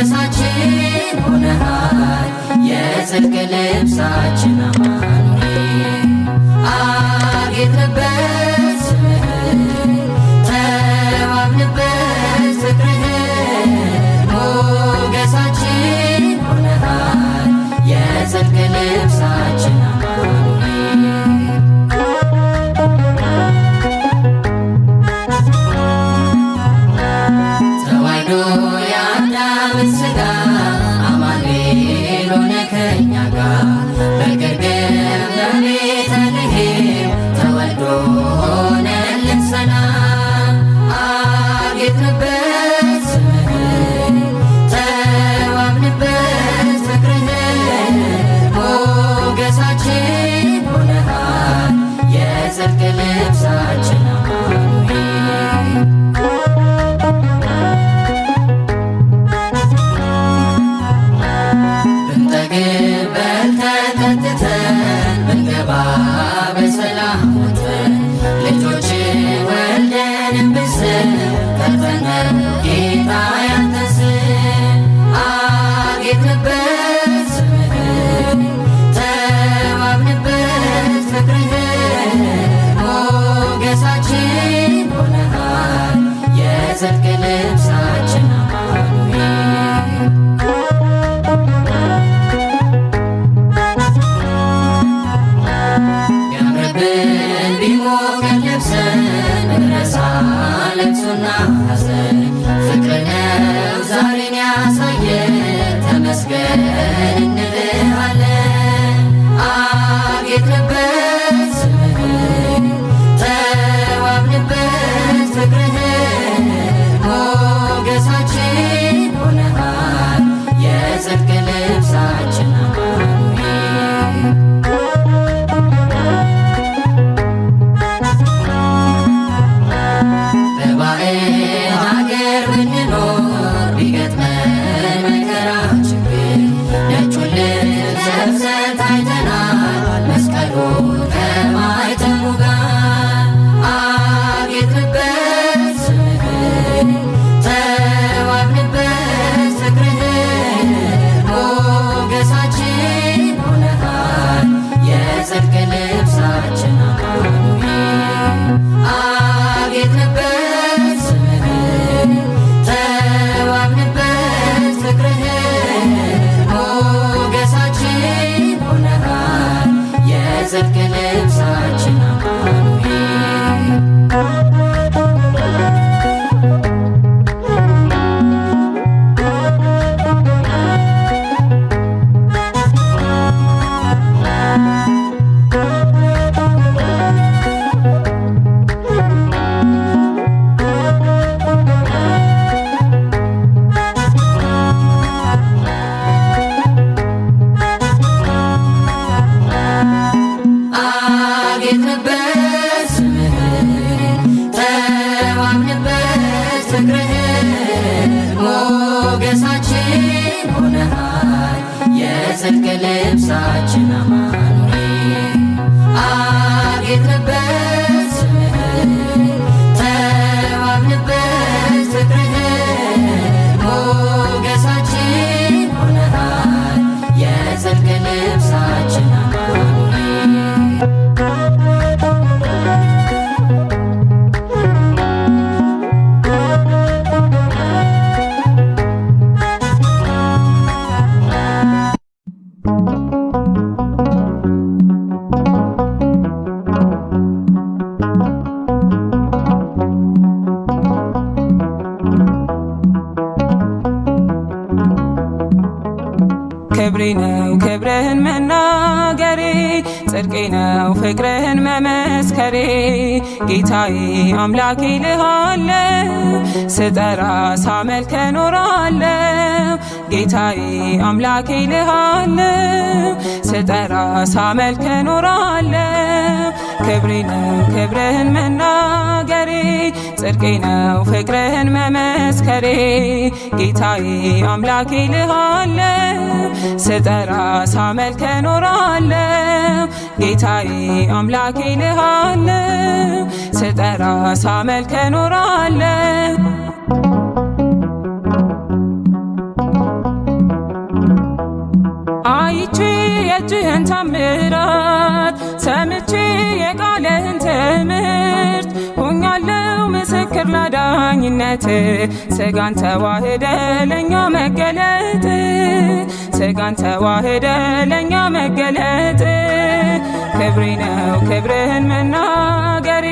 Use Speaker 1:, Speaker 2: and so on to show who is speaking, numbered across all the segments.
Speaker 1: ሞገሳችን ሆነሃል የጽድቅ ልብሳችን አማኑኤል አጌጥንበት ስምህን ተዋብንበት ፍቅርህን ሞገሳችን ሆነሃል የጽድቅ ልብሳችን አማኑኤል ተዋሕዶ የአዳምን ሥጋ አማኑኤል ሆነ ከእኛ ጋር በግርግም በቤተልሔም ተወልዶ ሆነልን ሰላም አጌጥንበት ስምህን ተዋብንበት ፍቅርህን ሞገሳችን ሆነሃል የጽድቅ ልብሳችን አማኑኤል ብንጠግብ በልተን ጠጥተን ብንገባ በሰላም ወጥተን ልጆችን ወልደን ብንስም ጠርተን ጌታ ያንተን ስም አጌጥንበት ስምህን ተዋብንበት ፍቅርህን ሞገሳችን ሆነሃል የጽድቅ ልብሳችን አማኑኤል ቢያምርብን ቢሞቀን ለብሰን ብንረሳ ለቅሶና ሐዘን ፍቅር ነው ዛሬን ያሳየን ተመስገን እንልሃለን አጌጥንበት ስምህን ተዋብንበት ፍቅርህን ሞገሳችን ሆነሃል የጽድቅ ልብሳችን አማኑኤል በባዕድ አገር ብንኖር ቢገጥመን መከራ ችግር ነጩን ልብስ ለብሰን ታይተናል መስቀሉን ከማኅተሙ ጋር አጌጥንበት ስምህን ተዋብንበት ፍቅርህን ሞገሳችን ሆነሃል የጽድቅ ልብሳችን አማኑኤል አጌጥንበት ስምህን ተዋብንበት ፍቅርህን ሞገሳችን ሆነሃል የጽድቅ ልብሳችን አማኑኤል አጌጥንበት ስምህን ተዋብንበት ፍቅርህን ሞገሳችን ሆነሃል የጽድቅ ልብሳችን አማኑኤል አጌጥንበት ስምህን ተዋብንበት ፍቅርህን ሞገሳችን ሆነሃል የጽድቅ ልብሳችን አማኑኤል
Speaker 2: ክብሬ ነው ክብርህን መናገሬ ጽድቄ ነው ፍቅርህን መመስከሬ ጌታዬ አምላኬ ልሃለው ስጠራ ሳመልክ እኖራለው ጌታዬ አምላኬ ልሃለው ስጠራ ሳመልክ እኖራለው ክብሬ ነው ክብርህን መናገሬ ጽድቄ ነው ፍቅርህን መመስከሬ ጌታዬ አምላኬ ልሃለው ስጠራ ሳመልክ እኖራለው ጌታዬ አምላኬ ልሃለው ስጠራ ሳመልክ እኖራለው ያንተን ታምራት ሰምቼ የቃልህን ትምህርት ሆኛለሁ ምስክር ላዳኝነት ሥጋን ተዋህደ ለኛ መገለጥ ሥጋን ተዋህደ ለኛ መገለጥ ክብሬ ነው ክብርህን መናገሬ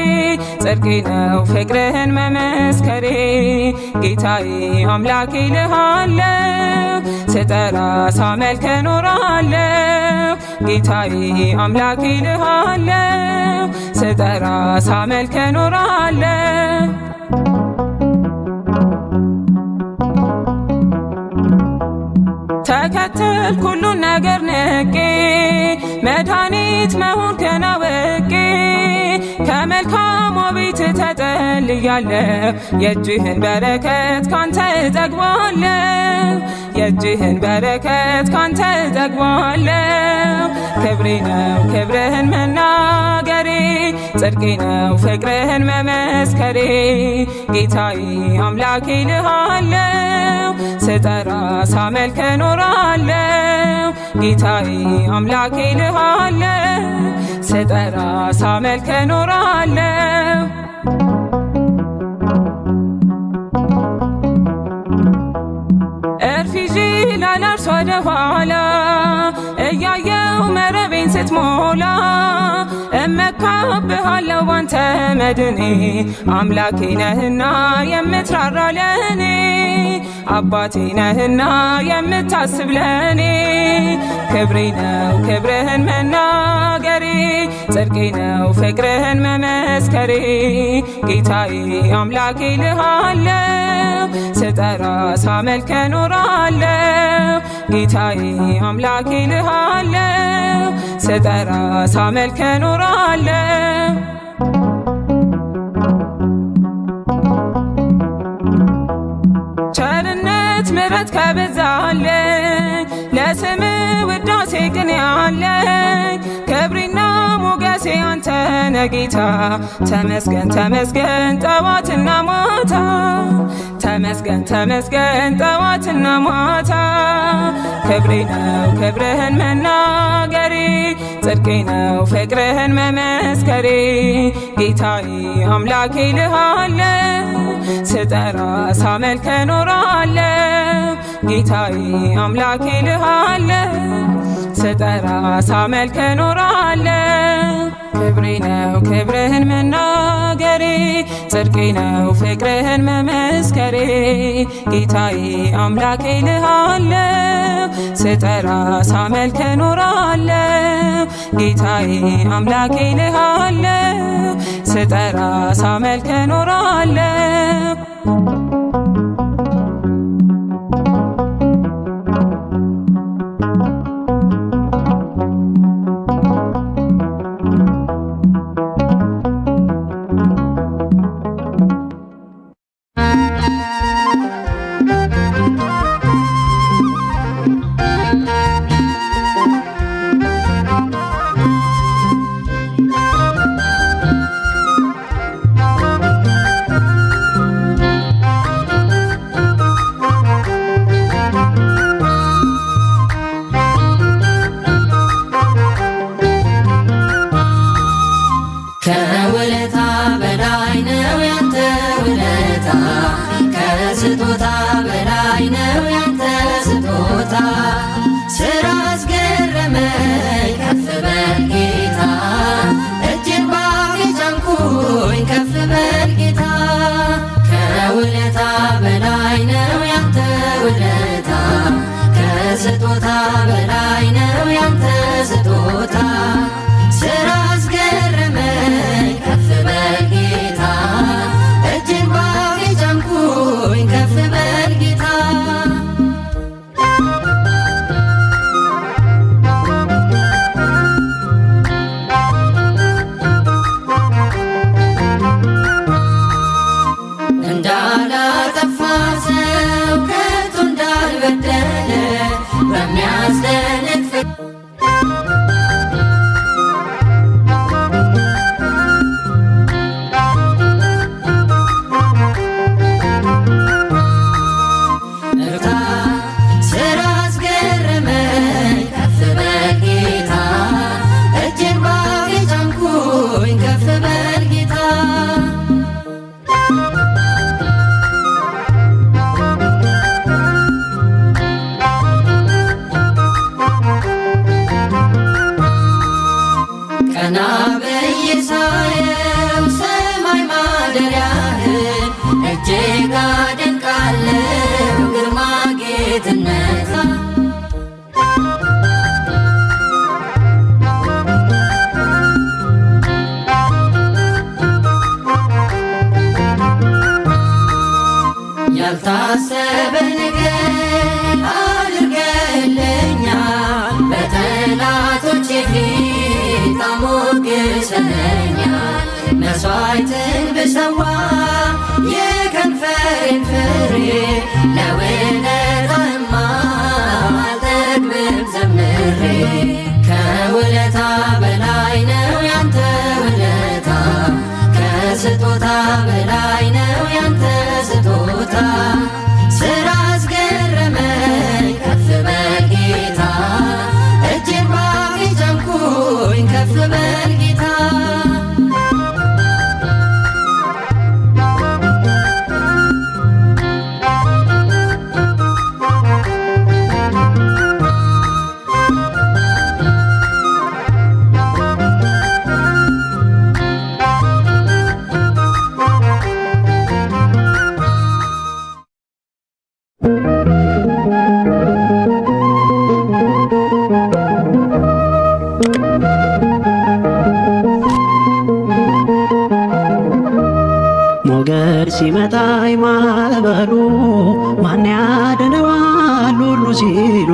Speaker 2: ጽድቄ ነው ፍቅርህን መመስከሬ ጌታዬ አምላኬ ልሃለው ስጠራ ሳመልክ እኖራለሁ ጌታዬ አምላኬ ልሃለው ስጠራ ሳመልክ እኖራለሁ ተከተልኩ ሁሉን ነገር ንቄ መድኃኒት መሆንክን አውቄ ከመልካሙ ቤት ተጠልያለሁ የእጅህን በረከት ካንተ እጠግባለሁ የእጅህን በረከት ካንተ እጠግባለሁ ክብሬ ነው ክብርህን መናገሬ ጽድቄ ነው ፍቅርህን መመስከሬ ጌታዬ አምላኬ ልሃለው ስጠራ ሳመልክ እኖራለሁ ጌታዬ አምላኬ ልሃለው ስጠራ ሳመልክ እኖራለሁ እርፍ ይዤ ላላርስ ወደ ኋላ እያየው መረቤን ስትሞላ እመካብሃለሁ ባንተ መድኔ አምላኬ ነህና የምትራራ ለኔ አባቴ ነህና የምታስብ ለኔ ክብሬ ነው ክብርህን መናገሬ ጽድቄ ነው ፍቅርህን መመስከሬ ጌታዬ አምላኬ ልሃለው ስጠራ ሳመልክ እኖራለሁ ጌታዬ አምላኬ ልሃለው ስጠራ ሳመልክ እኖራለሁ ቸርነት ምሕረት ከበዛልኝ ለስም ውዳሴ ቅኔ አለኝ ክብሬና ሞገሴ አንተ ነህ ጌታ ተመስገን ተመስገን ጠዋትና ማታ ተመስገን ተመስገን ጠዋትና ማታ ክብሬ ነው ክብርህን መናገሬ ጽድቄ ነው ፍቅርህን መመስከሬ ጌታዬ አምላኬ ልሃለው ስጠራ ሳመልክ እኖራለሁ ጌታዬ አምላኬ ልሃለው ስጠራ ሳመልክ እኖራለሁ ክብሬ ነው ክብርህን መናገሬ ጽድቄ ነው ፍቅርህን መመስከሬ ጌታዬ አምላኬ ልሃለው ስጠራ ሳመልክ እኖራለሁ ጌታዬ አምላኬ ልሃለው ስጠራ ሳመልክ እኖራለሁ
Speaker 1: ከውለታ በላይ ነው ያንተ ውለታ ከስጦታ በላይ ነው ያንተ ስጦታ ስራ አስገረመኝ ከፍ በል ጌታ እጅን ባፌ ጫንኩኝ ከፍ በል ጌታ ከውለታ በላይ ነው ያንተ ውለታ ከስጦታ በላይ ነው ያንተ ስጦታ ስራ አስገረመኝ ከፍ በል ጌታ እጅን ባፌ ጫንኩኝ ከፍ በል ጌታ እንዳላጠፋ ሰው ከቶ እንዳልበደለ በሚያስደ ያልታሰበ ነገር አድርገልኛል። በጠላቶቼ ፊት አሞግሰኸኛል። መሥዋዕትን ብሰዋ የከንፈሬን ፍሬ ለውለታህማ አልጠግብም ዘምሬ። ከውለታ በላይ ነው ያንተ ውለታ፣ ከስጦታ በላይ ነው ያንተ ስጦታ። ስራ አስገረመኝ ከፍ በል ጌታ፣ እጄን ባፌ ጫንኩኝ ከፍ በል ጌታ።
Speaker 3: ሞገድ ሲመጣኝ ማዕበሉ ማን ያድነዋል ሁሉ ሲሉ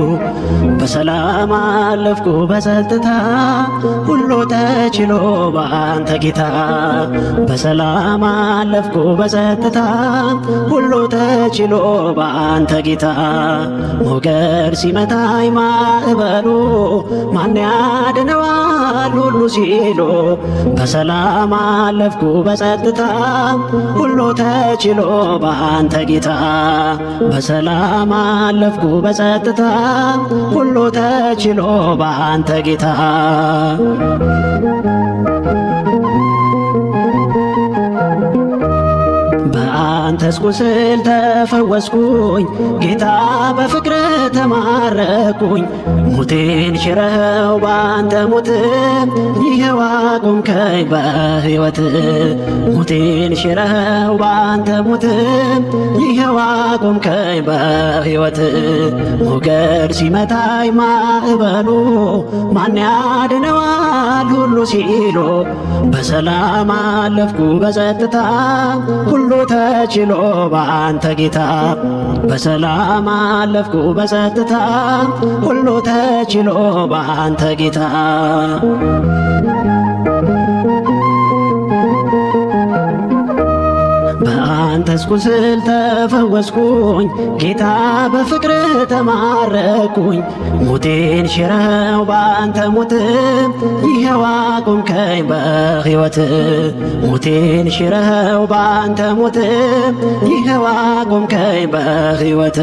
Speaker 3: በሰላም አለፍኩ በጸጥታ ሁሉ ተችሎ በአንተ ጌታ። በሰላም አለፍኩ በጸጥታ ሁሉ ተችሎ በአንተ ጌታ። ሞገድ ሲመታኝ ማዕበሉ ማን ያድነዋል ሁሉ ሲሉ በሰላም አለፍኩ በጸጥታ ሁሉ ተችሎ በአንተ ጌታ። በሰላም አለፍኩ በጸጥታ ሁሉ ተችሎ በአንተ ጌታ። በአንተስ ቁስል ተፈወስኩኝ ጌታ፣ በፍቅር ተማረኩኝ። ሞቴን ሽረኸው በአንተ ሞት ይኸው አቆምከኝ በሕይወት። ሞቴን ሽረኸው በአንተ ሞት ይኸው አቆምከኝ በሕይወት። ሞገድ ሲመታኝ ማዕበሉ ማን ያድነዋል ሁሉ ሲሉ በሰላም አለፍኩ በጸጥታ ሁሉ ተችሎ በአንተ ጌታ። በሰላም አለፍኩ በጸጥታ ሁሉ ተችሎ በአንተ ጌታ። በአንተስ ቁስል ተፈወስኩኝ ጌታ፣ በፍቅር ተማረኩኝ። ሞቴን ሽረኸው በአንተ ሞት ይኸው አቆምከኝ በሕይወት። ሞቴን ሽረኸው በአንተ ሞት ይኸው አቆምከኝ በሕይወት።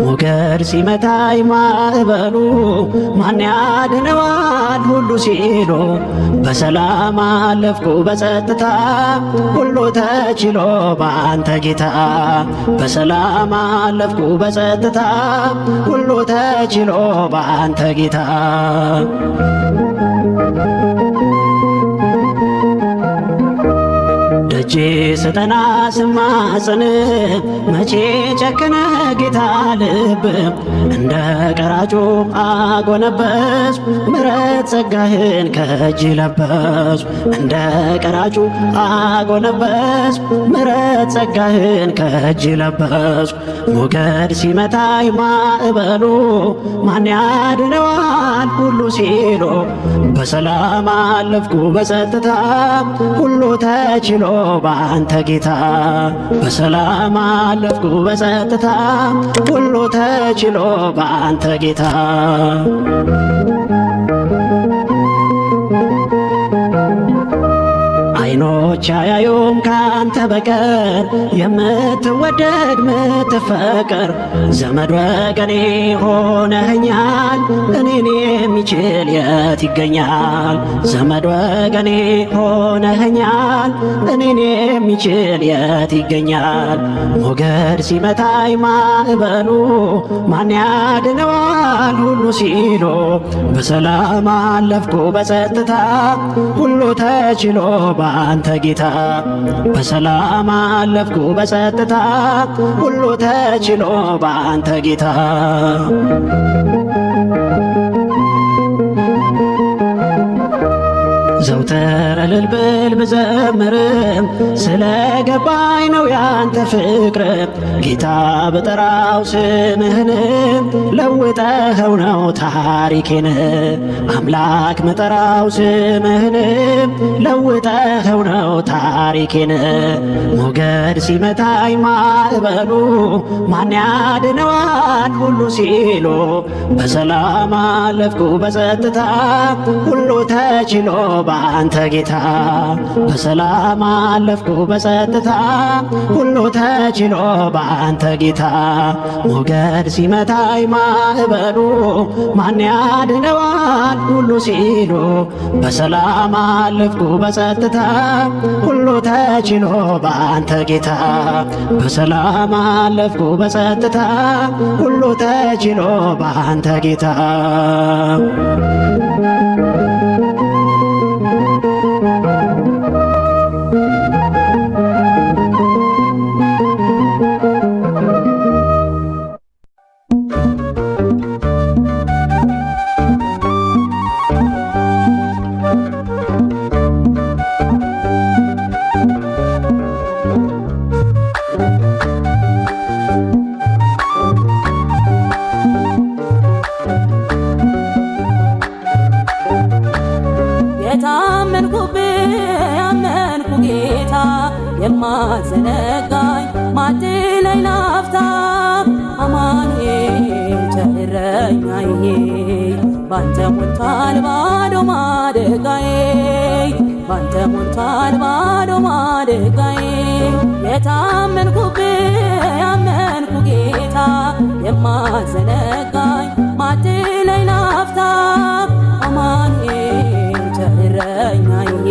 Speaker 3: ሞገድ ሲመታኝ ማዕበሉ ማን ያድነዋል ሁሉ ሲሉ በሰላም አለፍኩ በጸጥታ ሁሉ ተችሎ በአንተ ጌታ። በሰላም አለፍኩ በጸጥታ ሁሉ ተችሎ በአንተ ጌታ። ደጄ ስጠና ስማጽን መቼ ጨከነ ጌታ ልብ። እንደ ቀራጩ አጎነበስ ምሕረት ጸጋህን ከእጅ ለበስ። እንደ ቀራጩ አጎነበስ ምሕረት ጸጋህን ከእጅ ለበስ። ሞገድ ሲመታኝ ማዕበሉ ማን ያድነዋል ሁሉ ሲሉ በሰላም አለፍኩ በጸጥታ ሁሉ ተችሎ በአንተ ጌታ። በሰላም አለፍኩ በጸጥታ ሁሉ ተችሎ በአንተ ጌታ። አይኖች አያዩም ካንተ በቀር የምትወደድ ምትፈቅር። ዘመድ ወገኔ ሆነኸኛል እኔን የሚችል የት ይገኛል? ዘመድ ወገኔ ሆነኸኛል እኔን የሚችል የት ይገኛል? ሞገድ ሲመታኝ ማዕበሉ ማን ያድነዋል ሁሉ ሲሉ በሰላም አለፍኩ በጸጥታ ሁሉ ተችሎ በአንተ ጌታ። በሰላም አለፍኩ በጸጥታ ሁሉ ተችሎ በአንተ ጌታ። ዘውትር ዘውትር እልል ብል ብዘምርም ስለገባኝ ነው ያንተ ፍቅር ጌታ በጠራው ስምህንም ለውጠኸው ነው ታሪኬን አምላክ መጠራው ስምህንም ለውጠኸው ነው ታሪኬን ሞገድ ሲመታኝ ማዕበሉ ማን ያድነዋል ሁሉ ሲሉ በሰላም አለፍኩ በጸጥታ ሁሉ ተችሎ በአንተ ጌታ በሰላም አለፍኩ በጸጥታ ሁሉ ተችሎ በአንተ ጌታ ሞገድ ሲመታኝ ማዕበሉ ማን ያድነዋል ሁሉ ሲሉ በሰላም አለፍኩ በጸጥታ ሁሉ ተችሎ በአንተ ጌታ በሰላም አለፍኩ በጸጥታ ሁሉ ተችሎ በአንተ ጌታ
Speaker 4: የማዘነጋኝ ማትለይ ላፍታ አማኑኤል ቸረኛዬ ባንተ ሞልቷል ባዶ ማደጋዬ ባንተ ሞልቷል ባዶ ማደጋዬ የታመንኩብህ ያመንኩ ጌታ የማዘነጋኝ ማትለይ ላፍታ አማኑኤል ቸረኛዬ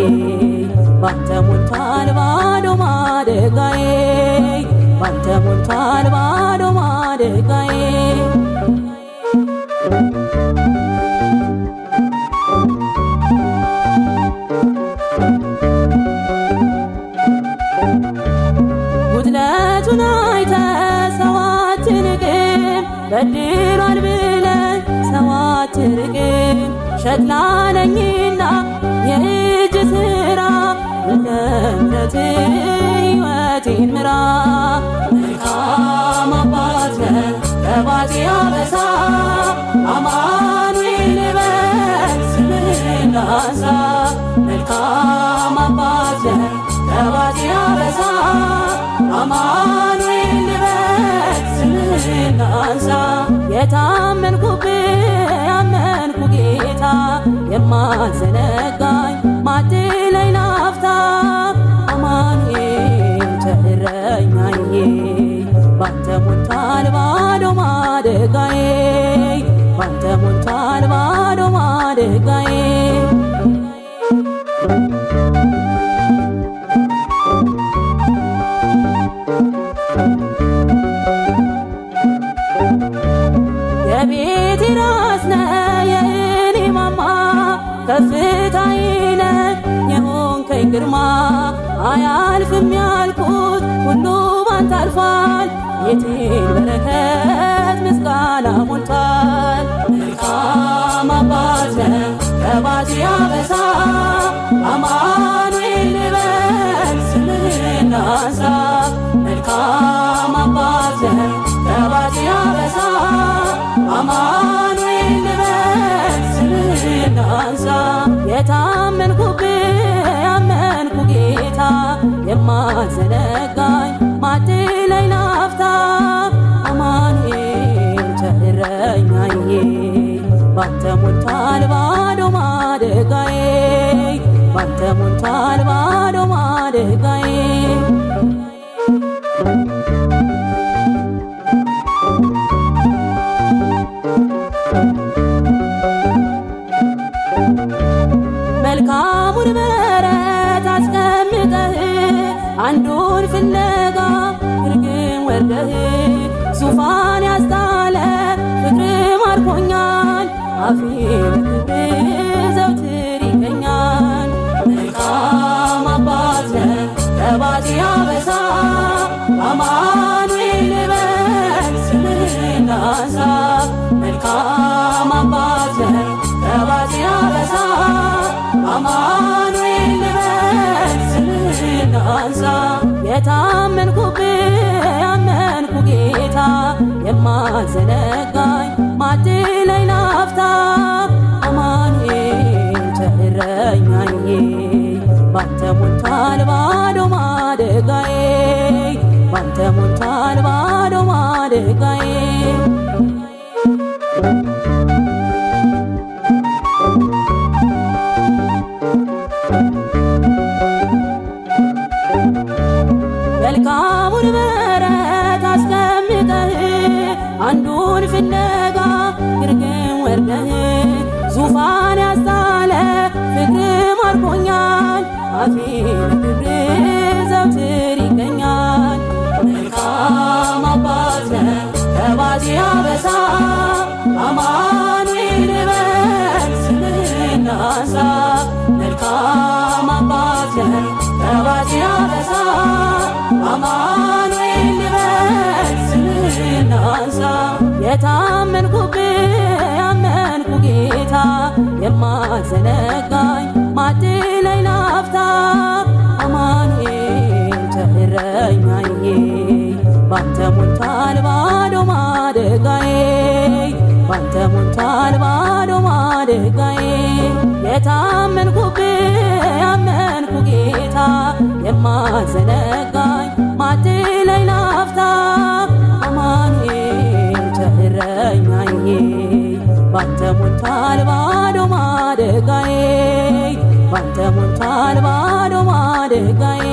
Speaker 4: ባንተ ሞልቷል ባዶ ማደጋዬ ባንተ ሞልቷል ባዶ ማደጋዬ ጉድለቱን አይተህ ሰው አትንቅም በድሏል ብለህ ሰው አትርቅም ሸክላ ነኝና የእጅ ሥራ እንደ ምሕረትህ ሕይወቴን ምራ መልካም አባት ነህ ከባቴ አበሳ አማኑኤል ልበል ስምህን ላንሳ መልካም አባት ነህ ከባቴ አበሳ አማኑኤል ልበል ስምህን ላንሳ የታመንኩብህ ያመንኩ ጌታ የማዘነጋኝ ማትለይ ላፍታ አማኑኤል ቸረኛዬ ባንተ ሞልቷል ባዶ ማደጋዬ ባንተ ሞልቷል ባዶ ማደጋዬ የቤቴ ራስ ነህ የእኔ ማማ ከፍታዬ ነህ የሆንከኝ ግርማ አያልፍም ያልኩት ሁሉ ባንተ አልፏል የቴን በረከት ምስጋና ሞልቷል መልካም አባት ነህ ከባቴ አበሳ አማኑኤል ልበል ስምህን ላንሳ መልካም አባት ነህ ከባቴ አበሳ አማኑኤል ልበል ስምህን ላንሳ የታመንኩብህ ያመንኩ ጌታ የማዘነጋኝ ማትለይ ላፍታ አማኑኤል ቸረኛዬ ባንተ ሞልቷል ባዶ ማደጋዬ ባንተ ሞልቷል ባዶ ማደጋዬ መልካሙን በረት አስቀምጠህ አንዱን ፍለጋ ግርግም ወርደህ ዙፋን ያስጣለ ፍቅር ማርኮኛል አፌ በክብር ዘውትር ይገኛል መልካም አባት ነህ ከባቴ አበሳ አማኑኤል ልበል ስምህን ላንሳ መልካም አባት ነህ ከባቴ አበሳ አማኑኤል የታመንኩብህ ያመንኩ ጌታ የማልዘነጋኝ ማትለይ ላፍታ አማኑኤል ቸረኛዬ ባንተ ሞልቷል ባዶ ማደጋዬ ባንተ ሞልቷል ባዶ ማደጋዬ መልካሙን በረት አስቀምጠህ አንዱን ፍለጋ ግርግም ወርደህ ዙፋን ያዛለ ፍቅር ማርኮኛል አፌ በክብር ዘውትር ይገኛል መልካም አባት ነህ ከባሴ አበሳ አማኑኤል በል ስምህን ላንሳ መልካም አባት ነህ ከባሴ አበሳ አማኑኤል በል ስምህን ላንሳ የታመንኩብህ ያመንኩ ጌታ የማልዘነጋኝ ማትለይ ላፍታ አማኑኤል ቸረኛዬ ባንተ ሞልቷል ባዶ ማደጋዬ ባንተ ሞልቷል ባዶ ማደጋዬ የታመንኩብህ ያመንኩ ጌታ የማልዘነጋኝ ማትለይ ላፍታ አማኑኤል ቸረኛዬ ባንተ ሞልቷል ባዶ ማደጋዬ ባንተ ሞልቷል ባዶ ማደጋዬ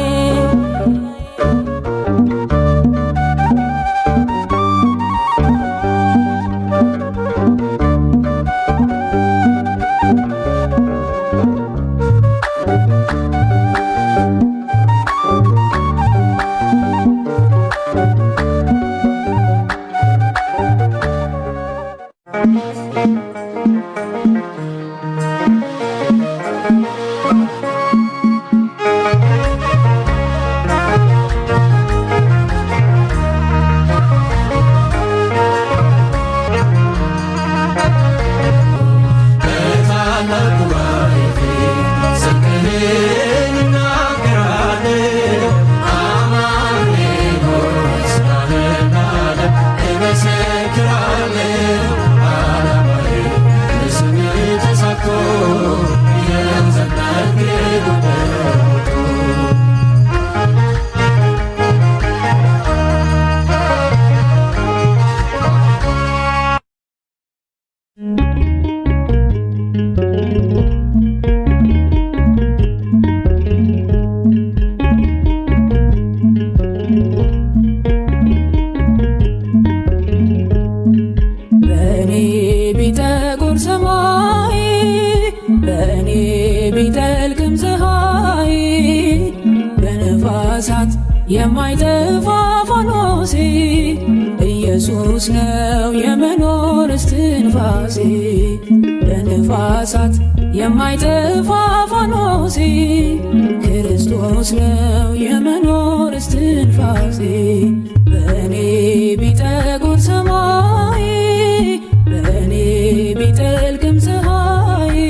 Speaker 2: የማይጠፋ ፋኖሴ ኢየሱስ ነው የመኖር እስትንፋሴ በነፋሳት የማይጠፋ ፋኖሴ ክርስቶስ ነው የመኖር እስትንፋሴ በእኔ ቢጠቁር ሰማይ በእኔ ቢጠልቅም ፀሐይ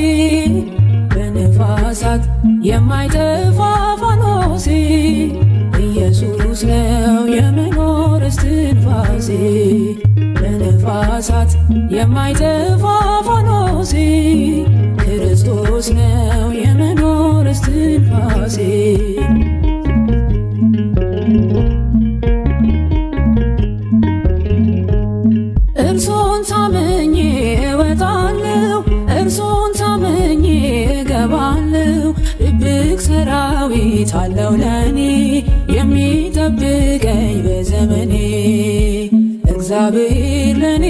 Speaker 2: በነፋሳት የማይጠፋ ፋኖሴ ኢየሱስ ነው የመኖር እስትንፋሴ በነፋሳት የማይጠፋ ፋኖሴ ክርስቶስ ነው የመኖር እስትንፋሴ እርሱን ታምኜ እወጣለሁ እርሱን ታምኜ እገባለሁ ድብቅ ሰራዊት አለው ለኔ የሚጠብቀኝ በዘመኔ እግዚአብሔር ለኔ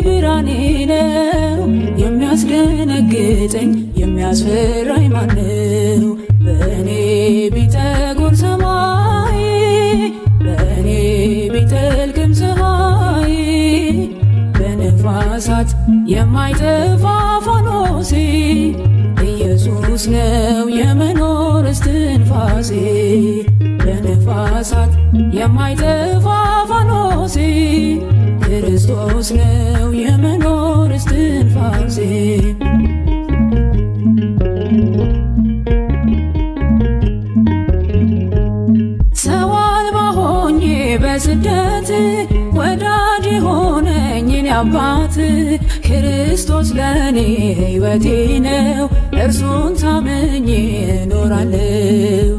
Speaker 2: ብርሃኔ ነው የሚያስደነግጠኝ የሚያስፈራኝ ማነው በእኔ ቢጠቁር ሰማይ በእኔ ቢጠልቅም ፀሐይ በነፋሳት የማይጠፋ ፋኖሴ ኢየሱስ ነው የመኖር እስትንፋሴ በነፋሳት የማይጠፋ ፋኖሴ ክርስቶስ ነው የመኖር እስትንፋሴ ሰው አልባ በስደት ወዳጅ ሆነኝ የኔ አባት ክርስቶስ ለኔ ሕይወቴ ነው እርሱን ታምኜ እኖራለሁ።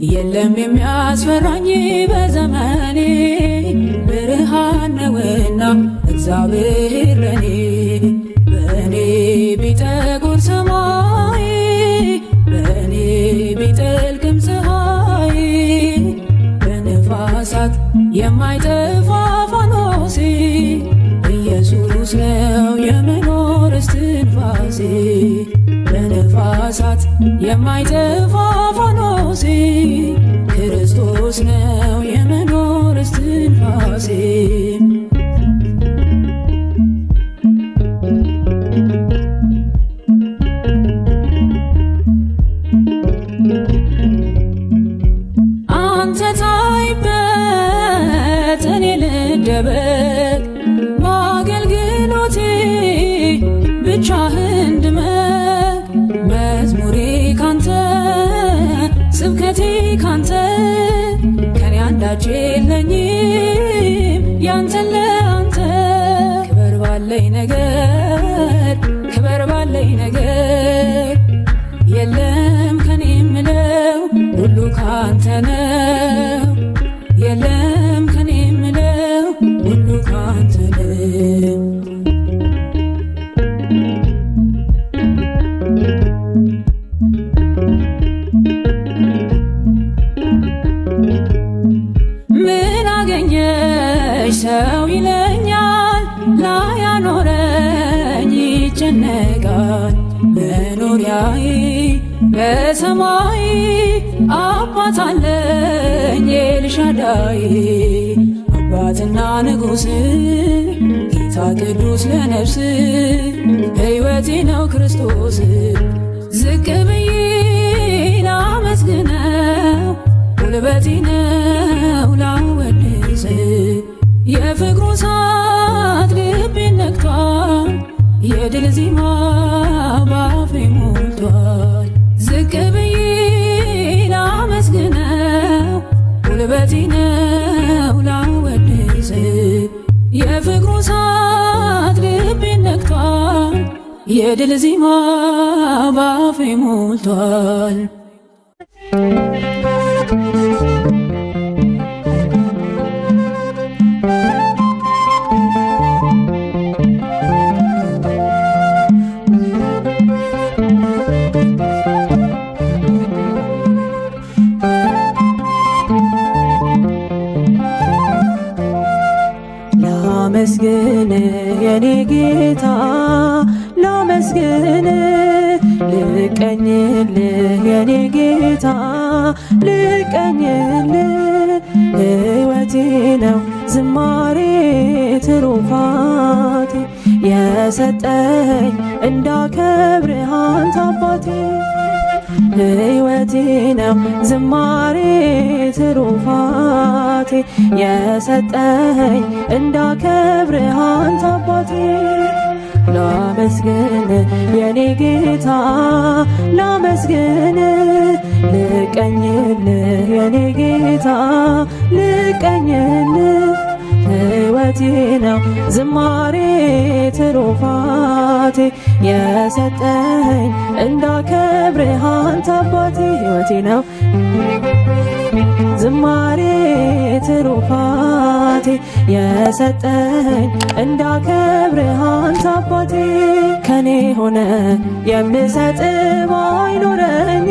Speaker 2: የለም የሚያስፈራኝ በዘመኔ ብርሃን ነውና እግዚአብሔር ለኔ። በእኔ ቢጠቁር ሰማይ በእኔ ቢጠልቅም ፀሐይ በነፋሳት የማይጠፋ ፋኖሴ ኢየሱስ ነው የመኖር እስትንፋሴ። በነፋሳት የማይጠፋ ፋኖሴ ክርስቶስ ነው የመኖር እስትንፋሴ። አንተ ታይበት እኔ ልደበቅ በአገልግሎቴ ብቻህን ድመቅ። መዝሙሬ ካንተ ስብከቴ ካንተ ከኔ አንዳች የለኝም ያንተን ለአንተ። ክበር ባለኝ ነገር ክበር ባለኝ ነገር የለም ከኔ የምለው ሁሉ ካንተ ነው። የለም ከኔ የምለው ሁሉ ካንተ ነው። ምን አገኘሽ ሰው ይለኛል ላያኖረኝ ይጨነቃል። መኖሪያዬ በሰማይ አባት አለኝ ኤልሻዳይ። አባትና ንጉሥ ጌታ ቅዱስ ለነፍስ ሕይወቴ ነው ክርስቶስ። ዝቅ ብዬ ላመስግነው ጉልበቴ ነው ላወድስ። የፍቅሩ እሳት ልቤን ነክቷል የድል ዜማ ባፌ ሞልቷል። ዝቅ ብዬ ላመስግነው ጉልበቴ ነው ላወድስ። የፍቅሩ እሳት ልቤን ነክቷል የድል ዜማ ባፌ ሞልቷል።
Speaker 4: ላመስግን የኔ ጌታ ላመስግን፣ ልቀኝልህ የኔ ጌታ ልቀኝልህ። ሕይወቴ ነው ዝማሬ ትሩፋቴ የሰጠኝ እንዳከብርህ አንተ አባቴ። ሕይወቴ ነው ዝማሬ ትሩፋቴ የሰጠኝ እንዳከብርህ አንተ አባቴ። ላመስግን የኔ ጌታ ላመስግን፣ ልቀኝልህ የኔ ጌታ ልቀኝልህ። ሕይወቴ ነው ዝማሬ ትሩፋቴ የሰጠኝ እንዳከብርህ አንተ አባቴ። ሕይወቴ ነው ዝማሬ ትሩፋቴ የሰጠኝ እንዳከብርህ አንተ አባቴ። ከኔ ሆነ የምሰጥ ባይኖረኝ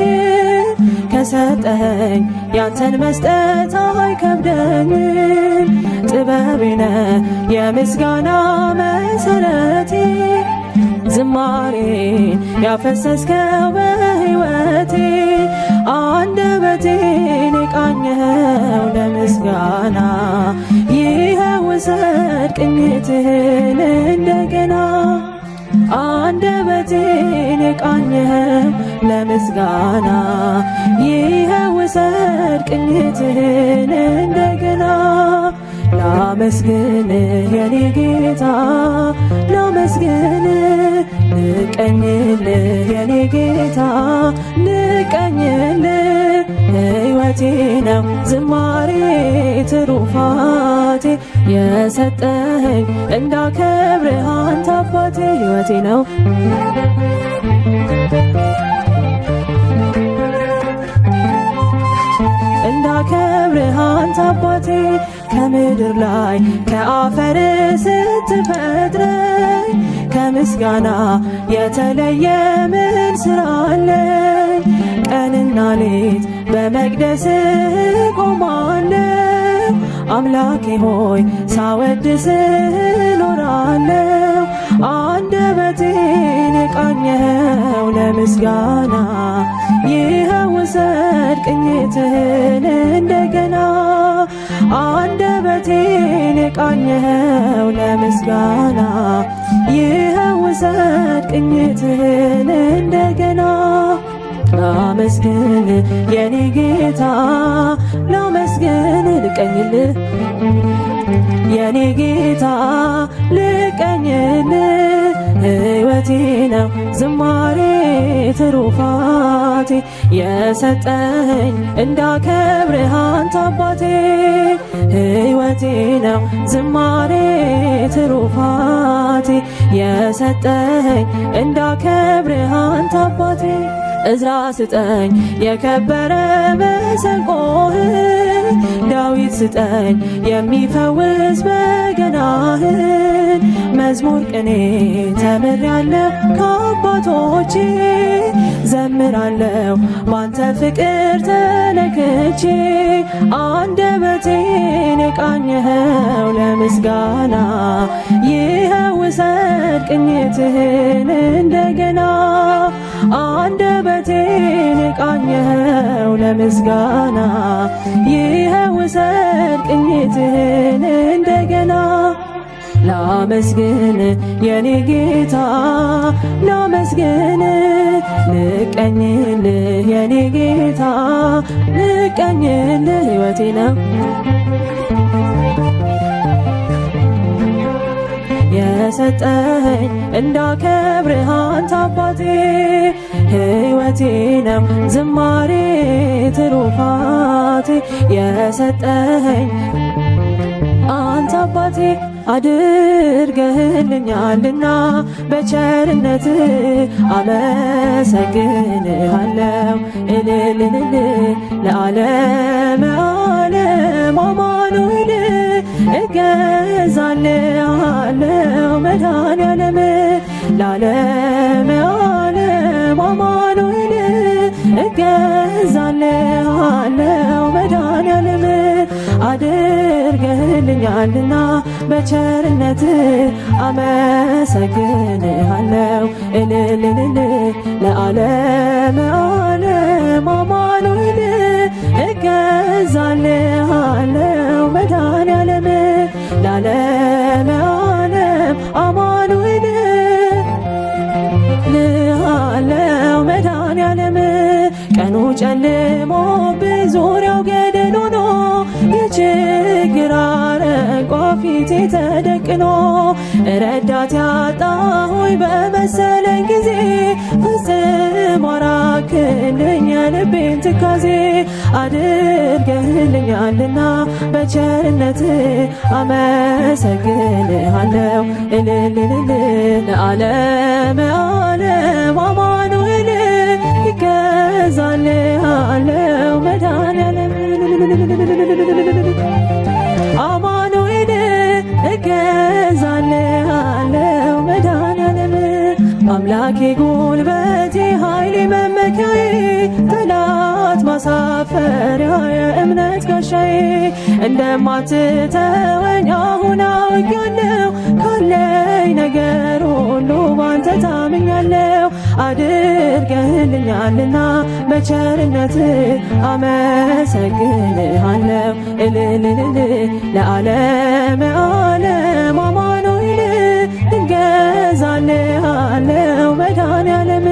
Speaker 4: ከሰጠኝ ያንተን መስጠት አይከብደኝም። ጥበቤነ የምስጋና መሰረቴ ዝማሬን ያፈሰስከው በሕይወቴ። አንደበቴን የቃኘኸው ለምስጋና ይኸው ውሰድ ቅኝትህን እንደገና። አንደበቴን የቃኘኸው ለምስጋና ይኸው ውሰድ ቅኝትህን እንደገና። ላመስግንህ የኔ ጌታ ላመስግንህ፣ ልቀኝልህ የኔ ጌታ ልቀኝልህ። ሕይወቴ ነው ዝማሬ ትሩፋቴ ሕይወቴ የሰጠኸኝ እንዳከብርህ አንተ አባቴ ሕይወቴ ነው እንዳከብርህ አንተ አባቴ ከምድር ላይ ከአፈር ስትፈጥረኝ ከምስጋና የተለየ ምን ሥራ አለኝ? ቀንና ሌት በመቅደስ ቆማለሁ አምላኬ ሆይ ሳወድስ ኖራለሁ። አንደበቴን የቃኘኸው ለምስጋና ይኸው ውሰድ ቅኝትህን እንደገና። አንደበቴን የቃኘኸው ለምስጋና ይኸው ውሰድ ቅኝትህን እንደገና። ላመስግን የኔ ጌታ ላመስግን ልቀኝልህ የኔ ጌታ ልቀኝልህ ሕይወቴ ነው ዝማሬ ትሩፋቴ የሰጠኸኝ እንዳከብርህ አንተ አባቴ ሕይወቴ ነው ዝማሬ ትሩፋቴ የሰጠኸኝ እንዳከብርህ አንተ አባቴ። እዝራ ስጠኝ የከበረ መሰንቆህን ዳዊት ስጠኝ የሚፈውስ በገናህን መዝሙር ቅኔ ተምሬአለሁ ከአባቶቼ ዘምራለሁ ባንተ ፍቅር ተነክቼ አንደበቴን የቃኘኸው ለምስጋና ይኸው ውሰድ ቅኝትህን እንደገና አንደበቴን የቃኘኸው ለምስጋና ይኸው ውሰድ ቅኝትህን እንደገና ላመስግን የኔ ጌታ ላመስግን ልቀኝልህ የኔ ጌታ ልቀኝልህ ሕይወቴ ነው የሰጠኸኝ እንዳከብርህ አንተ አባቴ ሕይወቴ ነው ዝማሬ ትሩፋቴ የሰጠኸኝ አንተ አባቴ አድርገህልኛልና በቸርነት አመሰግንሃለሁ እልልልል ለዓለም ዓለም አማኑኤል እገዛልሃለሁ መድኃኔዓለም ለዓለም ዓለም አማኑኤል እገዛልሃለሁ መድኃኔዓለም አድርገህልኛልና በቸርነት አመሰግንሃለሁ እልልልል ለዓለም ዓለም አማኑኤል እገዛልሃለሁ መድኃኔዓለም ለዓለም ዓለም አማኑኤል ልሃለው መድኃኔዓለም ቀኑ ጨልሞብኝ ዙሪያው ገደል ሆኖ የችግር አረንቋ ፊቴ ተደቅኖ ረዳት ያጣሁኝ በመሰለኝ ጊዜ ፍጽም አራክልኝ የልቤን ትካዜ አድርገህልኛልና በቸርነት አመሰግንሃለሁ እልልልል ለዓለም ዓለም አማኑኤል ይገዛልሃለሁ መድኃኔዓለም አማኑኤል እገዛልሃለሁ መድኃኔዓለም አምላኬ ጉልበቴ ኃይሌ መመኪያዬ ጠላት ማሳፈሪያ የእምነት ጋሻዬ እንደማትተወኝ አሁን አውቄያለሁ ካለኝ ነገር ሁሉ ባንተ ታምኛለሁ አድርገህልኛልና በቸርነት አመሰግንሃለሁ እልልልል ለዓለም ዓለም አማኑኤል እገዛልሃለሁ መድኃኔዓለም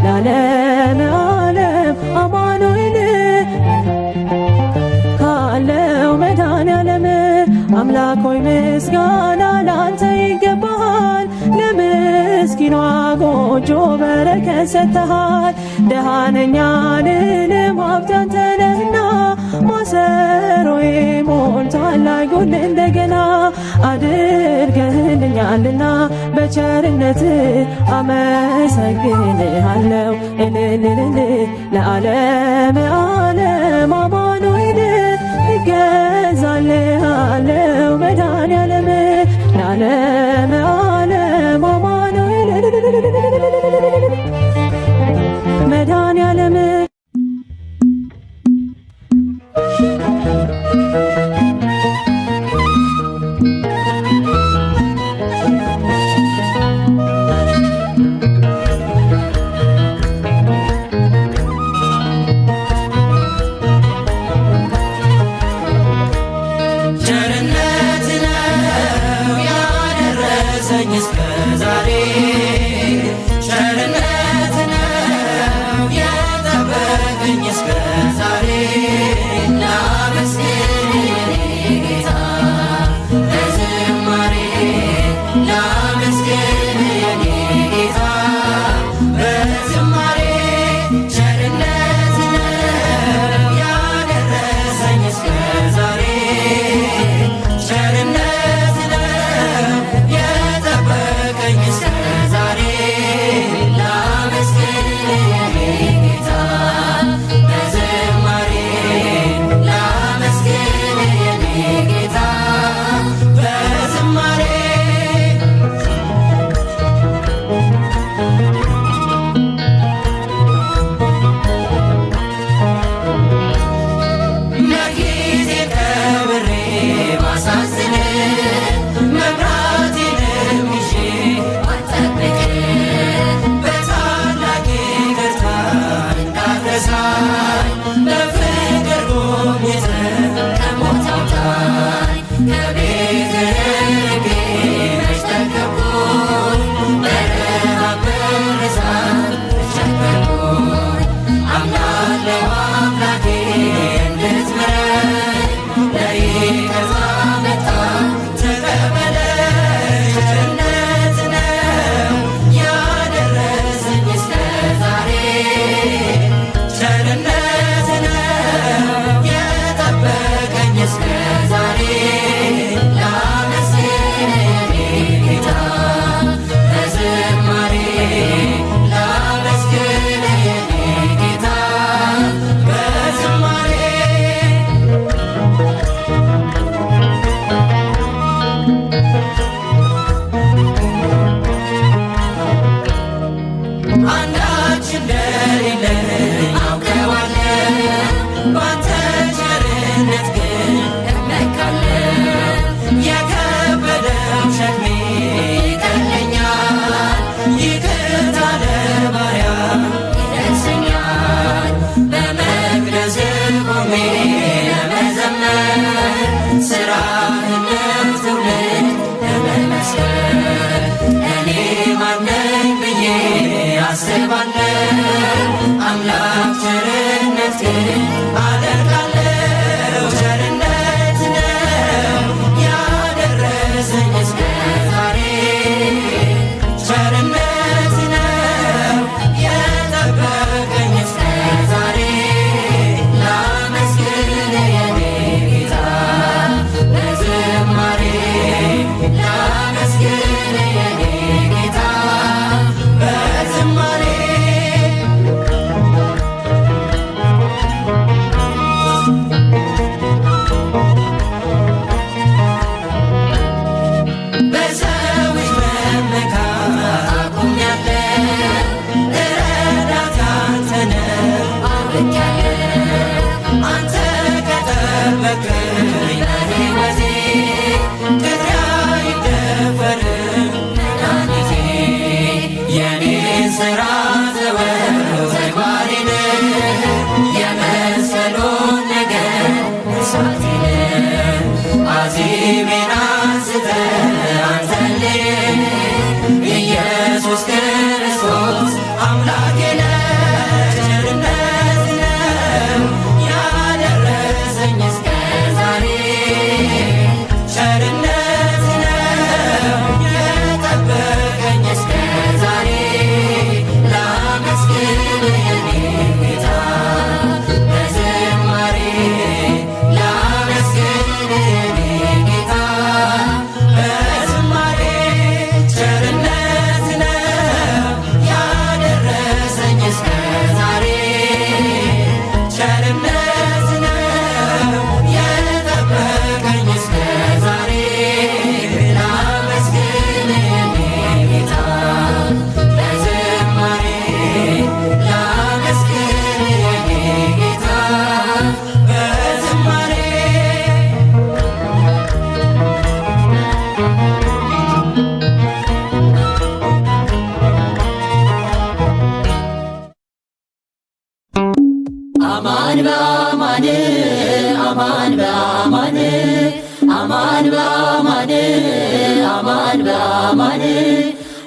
Speaker 4: ለዓለም ዓለም አማኑኤል ካለው መድኃኔዓለም አምላክ ሆይ ምስጋና ላንተ ይገባሃል ለምስኪኗ ጎጆ በረከት ሰጥተሃል ደሃ ነኝ አልልም ሀብት ያንተ ነህና ማሰሮዬ ሞልቷል አይጎል እንደገና አድርገህልኛልና በቸርነት አመሰግንሃለሁ። እልልልል ለዓለም ዓለም አማኑኤል እገዛልሃለሁ መድኃኔዓለም ለዓለም ዓለም አማኑኤል መድኃኔዓለም
Speaker 1: ጌታ በአማን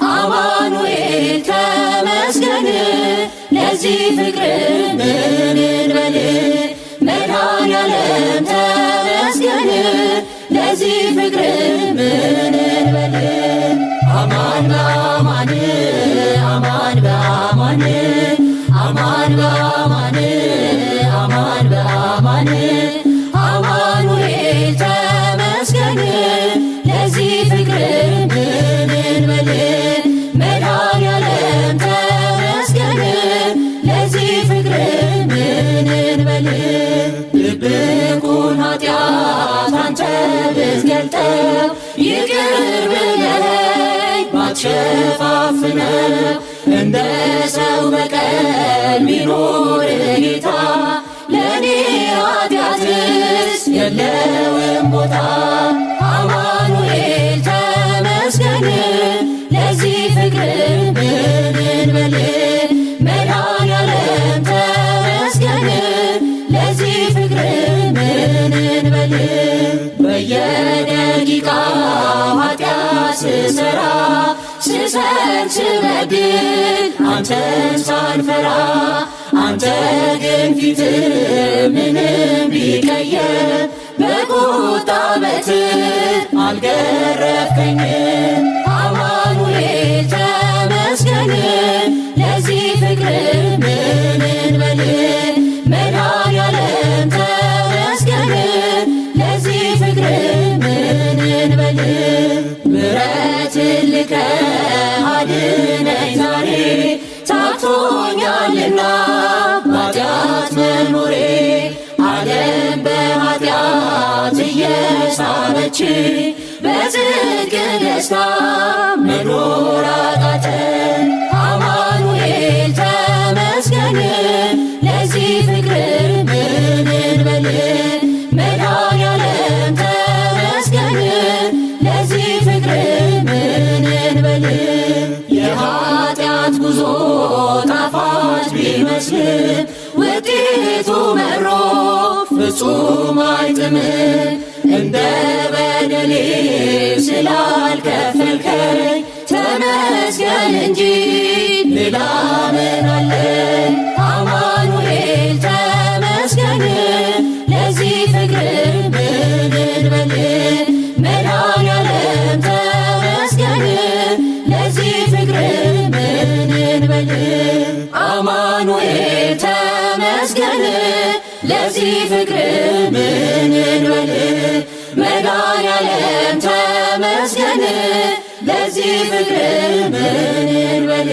Speaker 1: አማኑኤል ተመስገን ለዚህ ፍቅር ምን እንበል መድኃኔዓለም ተመስገን ለዚህ ፍቅር ምን እንበል አማን በአማን አማን በአማን አማን በአማን አማን በአማን አማኑኤል ተመስገን ለዚህ ፍቅር ምን እንበል መድኃኔዓለም ተመስገን ለዚህ ፍቅር ምን እንበል ድብቁን ኃጢአት አንተ ብትገልጠው ይቅር ብለኸኝ ባትሸፋፍነው እንደ ሰው በቀል ቢኖር ጌታ ለእኔ ኃጢአትስ የለውም ቦታ አማኑኤል ተመስገን ለዚህ ፍቅር ምን እንበል መድኃኔዓለም ተመስገን ለዚህ ፍቅር ምን እንበል በየደቂቃው ኃጢአት ስሰራ ስሰት ስበድል አንተን ሳልፈራ አንተ ግን ፊትህ ምንም ቢቀየር በቁጣ በትር አልገረፍከኝም አማኑኤል ተመስገን ለዚህ ፍቅር ምን እንበል መድኃኔዓለም ተመስገን ለዚህ ፍቅር ምን እንበል ምሕረትን ልከህ አድነኝ ዛሬ ታክቶኛልና በኃጢአት መኖሬ ዓለም በኃጢአት እየሳበች በጽድቅ ደስታ መኖር አቃተኝ አማኑኤል ተመስገን ለዚህ ፍቅር ምን እንበል መድኃኔዓለም ተመስገን ለዚህ ፍቅር ምን እንበል የኃጢአት ጉዞ ጣፋጭ ቢመስል ውጤቱ መሮ ፍጹም አይጥምም እንደ በደሌ ስላልከፈልከኝ ተመስገን እንጂ ሌላ ምን አለኝ አማኑኤል ተመስገን ለዚህ ፍቅር ምን እንበል መድኃኔዓለም ተመስገን ለዚህ ፍቅር ምን እንበል አማኑኤል ተመስገን ለዚህ ፍቅር ምን እንበል መድኃኔዓለም ተመስገን ለዚህ ፍቅር ምን እንበል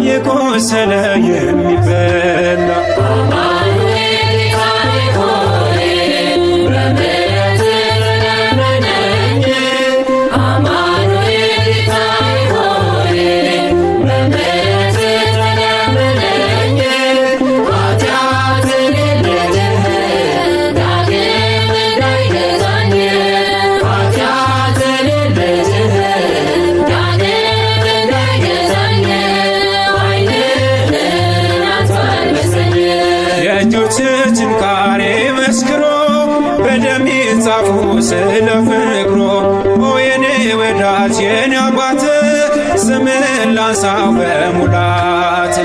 Speaker 5: የቆሰለ የሚበላ ጻፉ ስለ ፍቅሩ የኔ ወዳጅ የኔ አባት ስምን ላንሳው በሙላት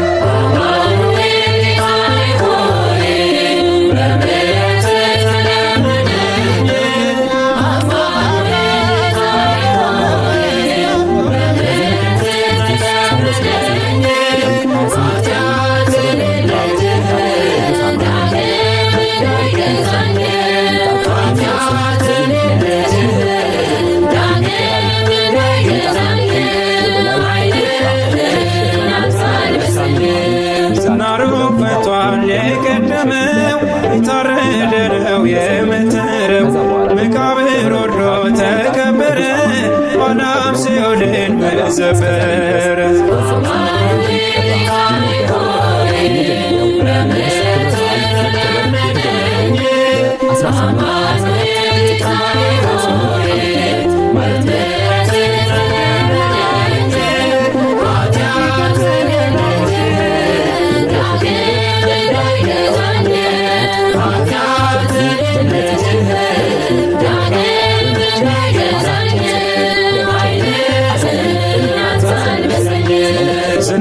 Speaker 5: ናሩፈቷን የቀደመው የታረደው የምትረው መቃብር ወርዶ ተቀበረ ኋላም ሲኦልን መዘበረ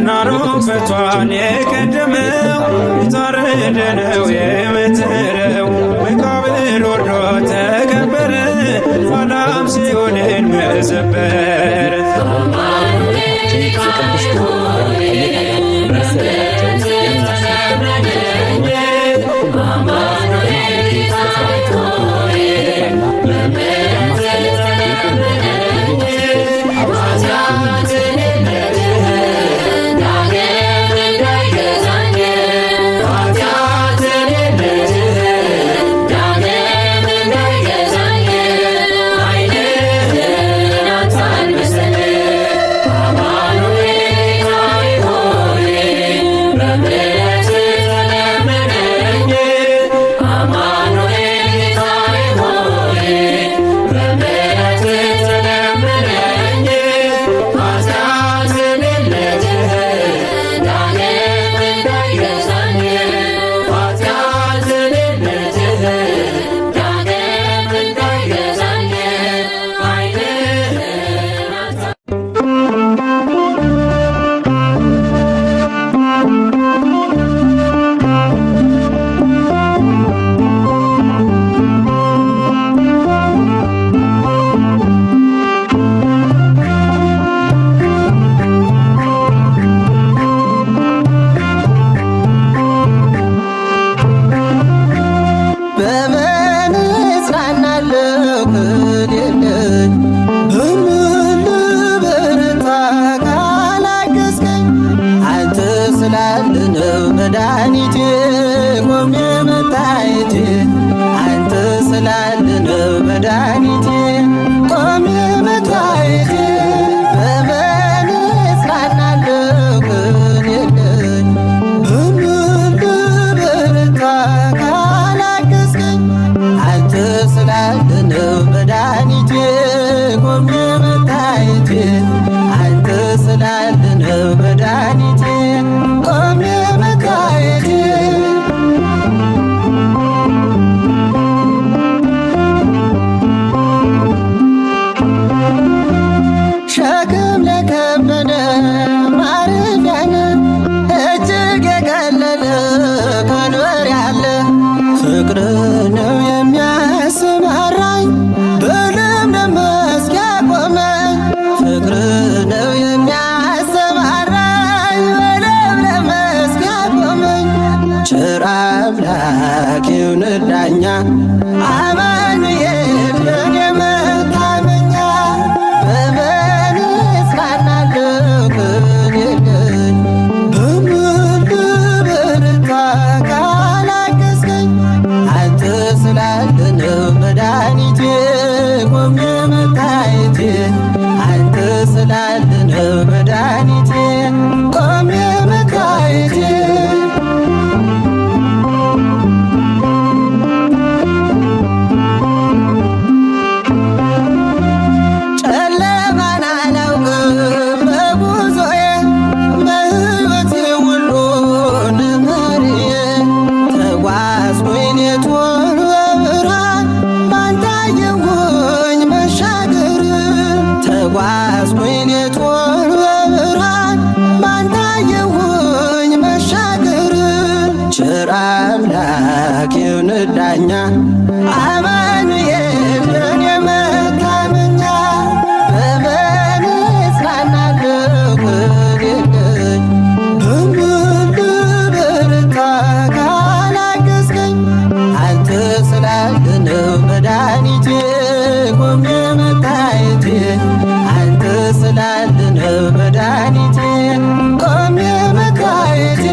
Speaker 5: ናሩፈቷን የቀደመው የታረደው የምትረው መቃብር ወርዶ ተቀበረ ኋላም ሲኦልን መዘበረ መድኃኒቴ ቆሜ መታየቴ አንተ ስላለነው መድኃኒቴ ቆሜ መታየቴ በምን እጽናናለሁ ግን የለኝ በምን ልበረታ ካላገዝከኝ አንተ ስላለነው መድኃኒቴ ቆሜ መታየቴ አንተ ስላለነው መድኃኒቴ ቆሜ መታየቴ ሸክም ለከበደ ማረፊያ ነህ እጅግ የቀለለ ቀንበር ያለ ፍቅር ነው የሚያሰማራኝ በለምለም መስክ ያቆመኝ ፍቅር ነው የሚያሰማራኝ በለምለም መስክ ያቆመኝ ቸር አምላክ ይሁንህ ዳኛ አማኑኤል የኔ መታመኛ በምን እጽናናለሁ ግን የለኝ በምን ልበረታ ካላገዝከኝ አንተ ስላለነው መድኃኒቴ ቆሜ መታየቴ አንተ ስላለነው መድኃኒቴ ቆሜ መታየቴ ጨለማን አላውቅም በጉዞዬ በሕይወቴ ሁሉ መሪዬ ተጓዝኩኝ ሌቱን በብርሃን ባንተ አማኑኤል ለኔ መታመኛ በምን እጽናናለሁ ከሌለኝ በምን ልበረታ ካላገዝከኝ አንተ ስላለ ነው መድኃኒቴ ቆሜ መታየቴ አንተ ስላለ ነው መድኃኒቴ ቆሜ መታየቴ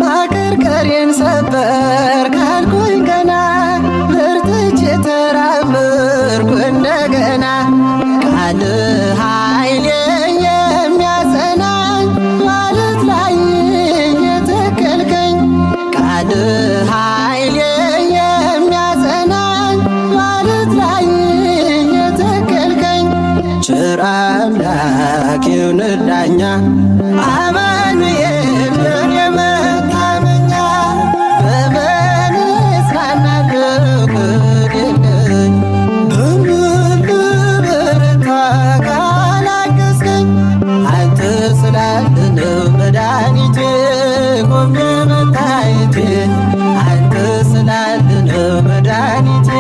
Speaker 5: ማቀርቀሬን ሰበር ካልኩኝ ገና በርትቼ ተራመድኩ እንደገና ቃል ኃይሌ የሚያጸናኝ ማለት ላይ የተከልከኝ ቃል ኃይሌ የሚያጸናኝ ማለት ላይ የተከልከኝ ቸር አምላክ ይሁን ዳኛ አማኑኤል ለኔ መታመኛ በምን እጽናናለሁ ከሌለኝ በምን ልበረታ ካላገዝከኝ አንተ ስላለ ነው መድኃኒቴ ቆሜ መታየቴ አንተ ስላለ ነው መድኃኒቴ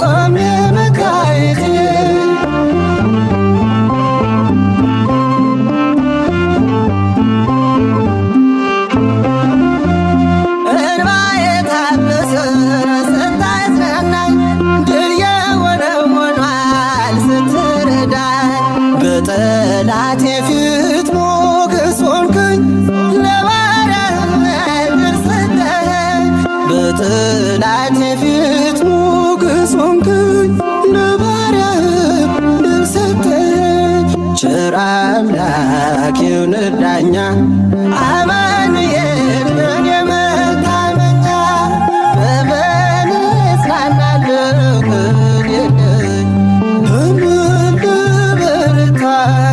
Speaker 5: ቆሜ መታየቴ እንባዬ ታበሰ ስታጽናናኝ ድል የሆነው ሆኗል ስትረዳኝ በጠላቴ ፊት ሞገስ ሆንክኝ ለባሪያህ ድል ሰጠኸኝ በጠላቴ ፊት ሞገስ ሆንክኝ ለባሪያህ ድል ሰጠኸኝ ቸር አምላክ ይሁን ዳኛ አማኑኤል ለኔ መታመኛ በምን እጽናናለሁ ከሌለኝ በምን ልበረታ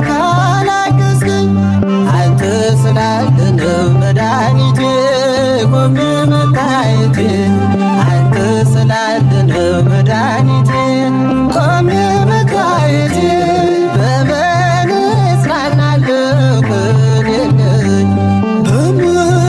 Speaker 5: ካላገዝከኝ አንተ ስላለ ነው መድኃኒቴ ቆሜ መታየቴ አንተ ስላለ ነው መድኃኒቴ ቆሜ መታየቴ በምን እጽናናለሁ ከሌለኝ በምን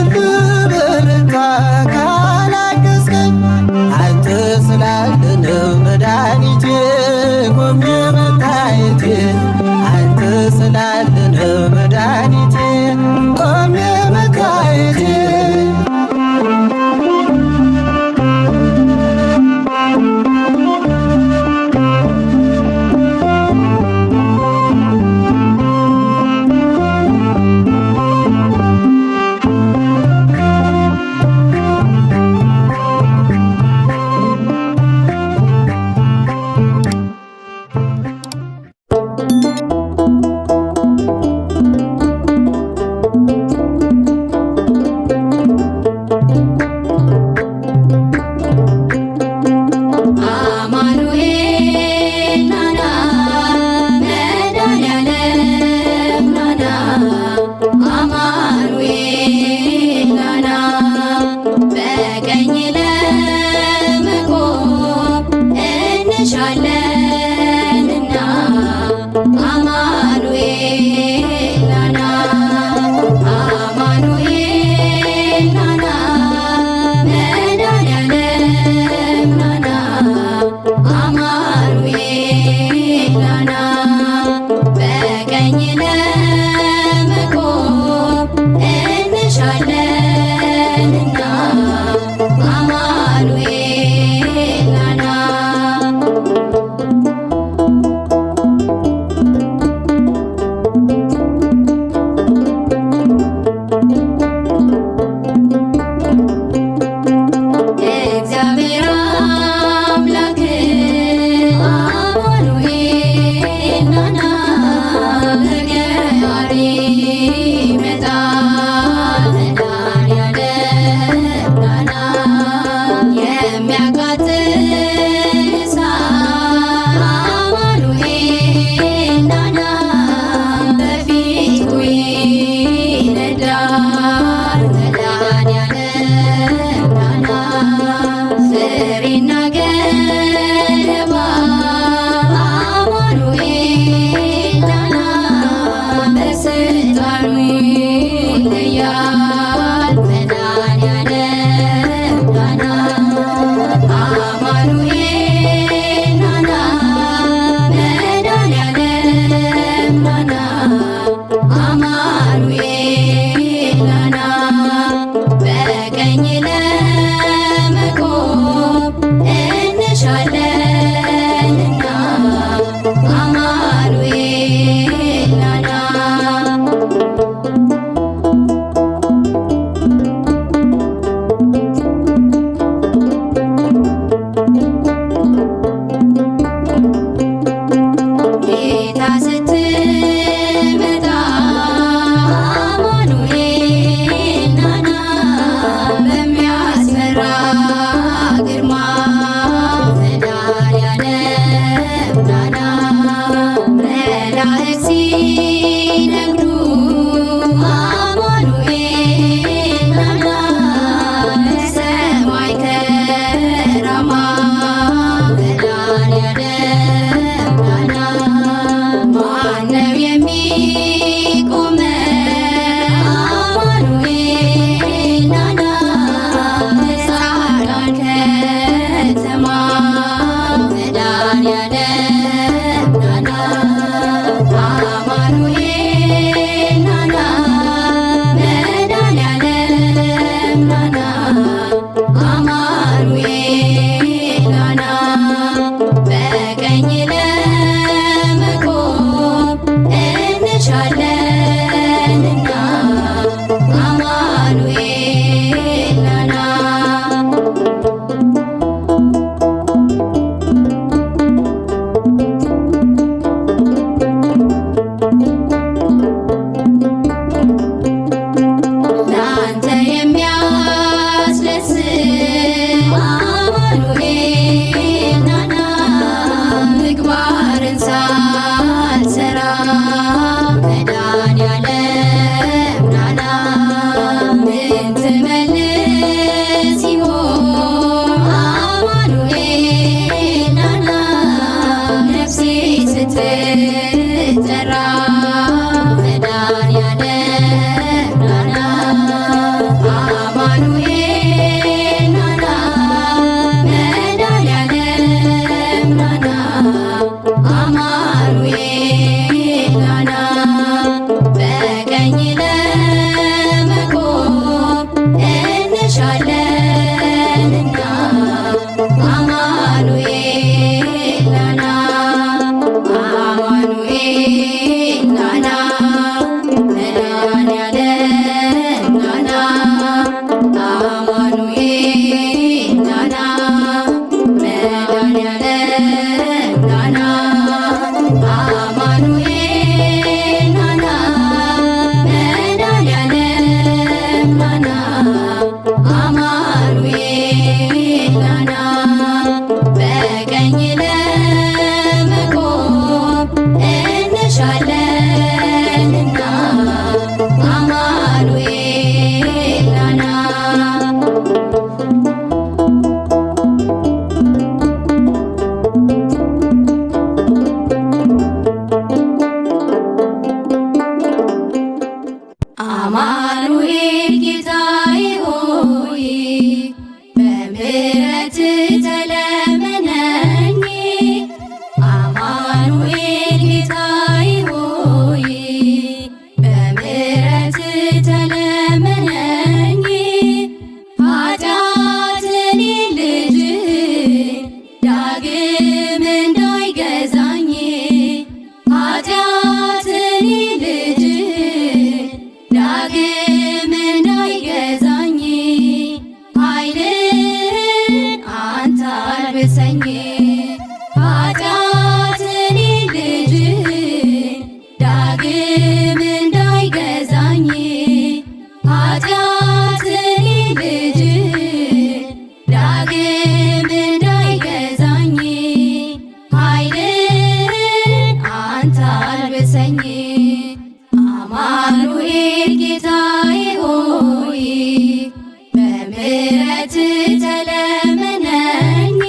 Speaker 1: በቀኝ ለመቆም እንሻለንና አማኑኤል ናና አማኑኤል ናና መድኃኔዓለም ናና አማኑኤል ናና መድኃኔዓለም ናና አማኑኤል ናና መድኃኔዓለም ናና አማኑኤል ናና በቀኝ ለመቆም እንሻለንና አማኑኤል ናና አማኑኤል ጌታዬ ሆይ በምሕረት ተለመነኝ። አማኑኤል ጌታዬ ሆይ በምሕረት ተለመነኝ። ኃጢአትን ልጅ ዳግም እንዳይገዛኝ ኃጢአትን ልጅ ዳግም እንዳይገዛኝ ኃይልን አንተ አልብሰኝ። ኃጢአትን ልጅ ዳግም እንዳይገዛኝ ኃጢአትን ልጅ ዳግም እንዳይገዛኝ ኃይልን አንተ አልብሰኝ። አማኑኤል ጌታዬ ሆይ በምሕረት ተለመነኝ።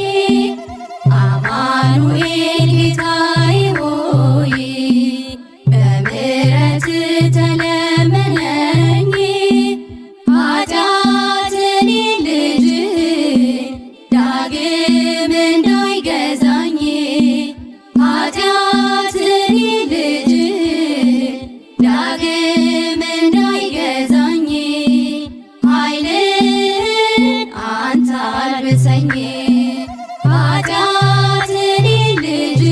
Speaker 1: አማኑኤል ጌታዬ ሆይ በምሕረት ተለመነኝ። ኃጢአትን ልጅ ዳግም እንዳይገዛኝ ኃጢአትን ልጅ ዳግም እንዳይገዛኝ ኃይልን አንተ አልብሰኝ። ኃጢአትን ልጅ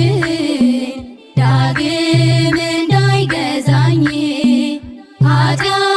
Speaker 1: ዳግም እንዳይገዛኝ ኃጢአትን